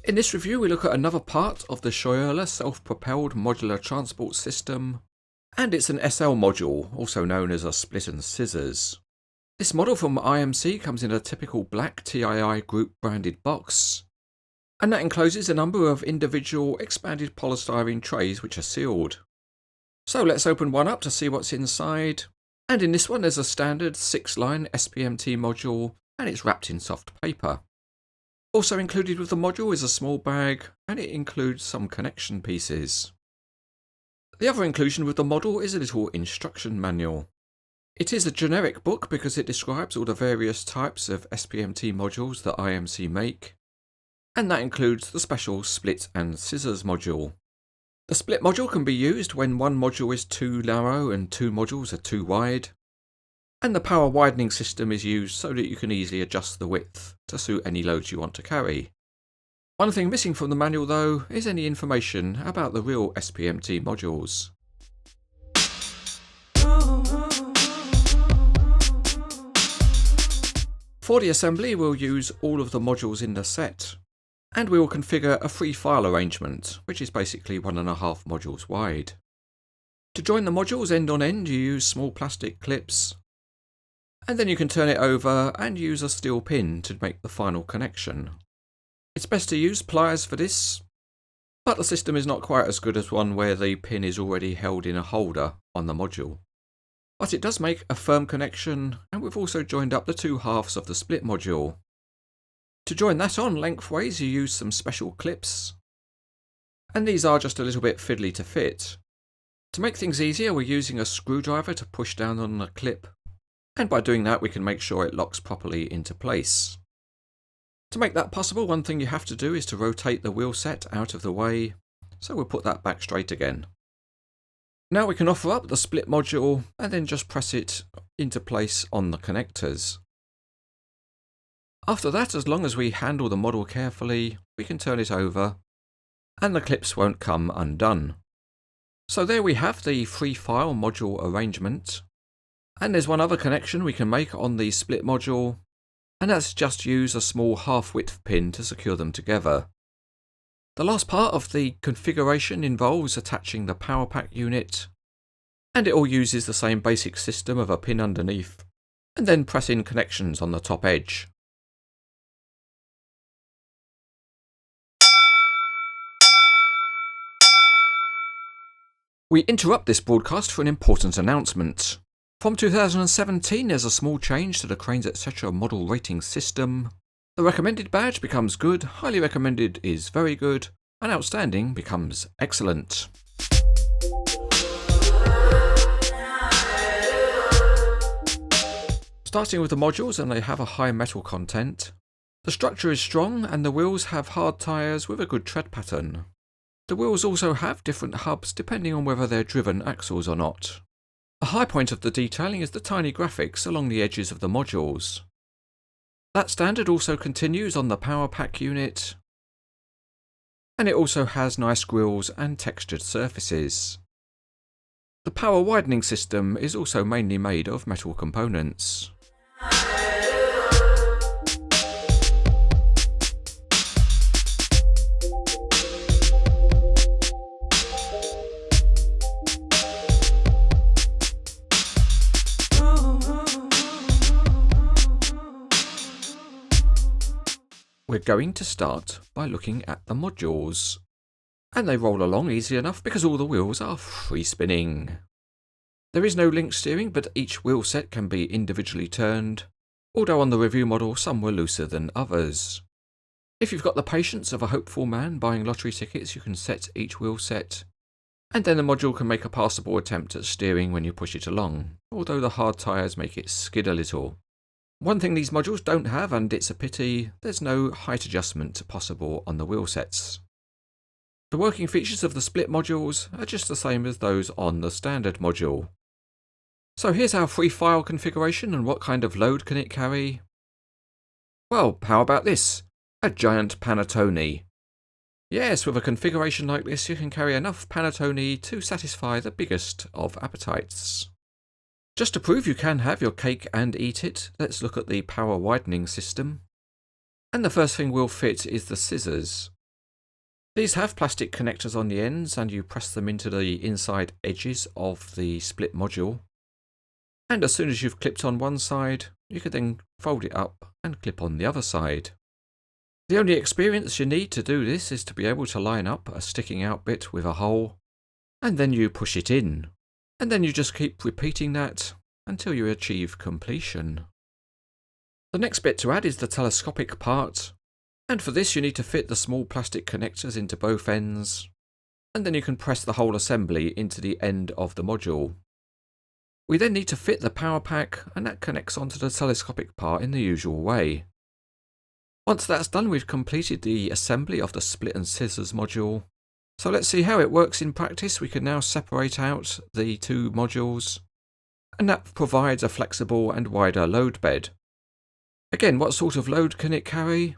In this review we look at another part of the Scheuerle self-propelled modular transport system, and it's an SL module, also known as a split and scissors. This model from IMC comes in a typical black TII group branded box, and that encloses a number of individual expanded polystyrene trays which are sealed. So let's open one up to see what's inside, and in this one there's a standard 6-line SPMT module and it's wrapped in soft paper. Also included with the module is a small bag, and it includes some connection pieces. The other inclusion with the module is a little instruction manual. It is a generic book because it describes all the various types of SPMT modules that IMC make, and that includes the special split and scissors module. The split module can be used when one module is too narrow and two modules are too wide, and the power widening system is used so that you can easily adjust the width to suit any loads you want to carry. One thing missing from the manual though is any information about the real SPMT modules. For the assembly we'll use all of the modules in the set, and we will configure a free file arrangement, which is basically 1.5 modules wide. To join the modules end on end you use small plastic clips, and then you can turn it over and use a steel pin to make the final connection. It's best to use pliers for this, but the system is not quite as good as one where the pin is already held in a holder on the module. But it does make a firm connection, and we've also joined up the two halves of the split module. To join that on lengthways you use some special clips, and these are just a little bit fiddly to fit. To make things easier we're using a screwdriver to push down on the clip, and by doing that we can make sure it locks properly into place. To make that possible, one thing you have to do is to rotate the wheel set out of the way, so we'll put that back straight again. Now we can offer up the split module and then just press it into place on the connectors. After that, as long as we handle the model carefully, we can turn it over and the clips won't come undone. So there we have the free file module arrangement. And there's one other connection we can make on the split module, and that's just use a small half-width pin to secure them together. The last part of the configuration involves attaching the power pack unit, and it all uses the same basic system of a pin underneath, and then press in connections on the top edge. We interrupt this broadcast for an important announcement. From 2017 there's a small change to the Cranes etc. model rating system. The recommended badge becomes good, highly recommended is very good, and outstanding becomes excellent. Starting with the modules, and they have a high metal content. The structure is strong and the wheels have hard tyres with a good tread pattern. The wheels also have different hubs depending on whether they're driven axles or not. A high point of the detailing is the tiny graphics along the edges of the modules. That standard also continues on the power pack unit, and it also has nice grills and textured surfaces. The power widening system is also mainly made of metal components. We're going to start by looking at the modules, and they roll along easy enough because all the wheels are free spinning. There is no link steering, but each wheel set can be individually turned, although on the review model some were looser than others. If you've got the patience of a hopeful man buying lottery tickets, you can set each wheel set, and then the module can make a passable attempt at steering when you push it along, although the hard tyres make it skid a little. One thing these modules don't have, and it's a pity, there's no height adjustment possible on the wheel sets. The working features of the split modules are just the same as those on the standard module. So here's our free file configuration and what kind of load can it carry. Well, how about this? A giant panettone. Yes, with a configuration like this you can carry enough panettone to satisfy the biggest of appetites. Just to prove you can have your cake and eat it, let's look at the power widening system. And the first thing we'll fit is the scissors. These have plastic connectors on the ends, and you press them into the inside edges of the split module. And as soon as you've clipped on one side, you can then fold it up and clip on the other side. The only experience you need to do this is to be able to line up a sticking out bit with a hole, and then you push it in. And then you just keep repeating that until you achieve completion. The next bit to add is the telescopic part, and for this you need to fit the small plastic connectors into both ends, and then you can press the whole assembly into the end of the module. We then need to fit the power pack, and that connects onto the telescopic part in the usual way. Once that's done, we've completed the assembly of the split and scissors module. So let's see how it works in practice. We can now separate out the two modules, and that provides a flexible and wider load bed. Again, what sort of load can it carry?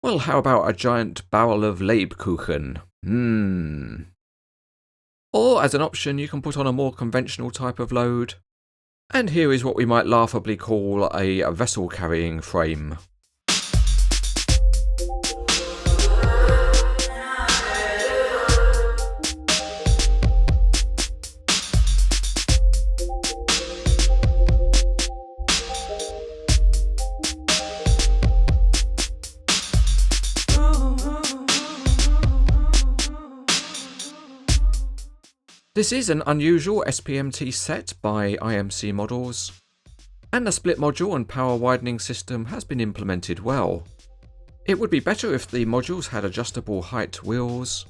Well, how about a giant barrel of Lebkuchen? Or as an option, you can put on a more conventional type of load. And here is what we might laughably call a vessel carrying frame. This is an unusual SPMT set by IMC models, and the split module and power widening system has been implemented well. It would be better if the modules had adjustable height wheels,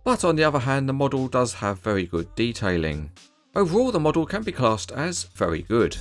but on the other hand the model does have very good detailing. Overall the model can be classed as very good.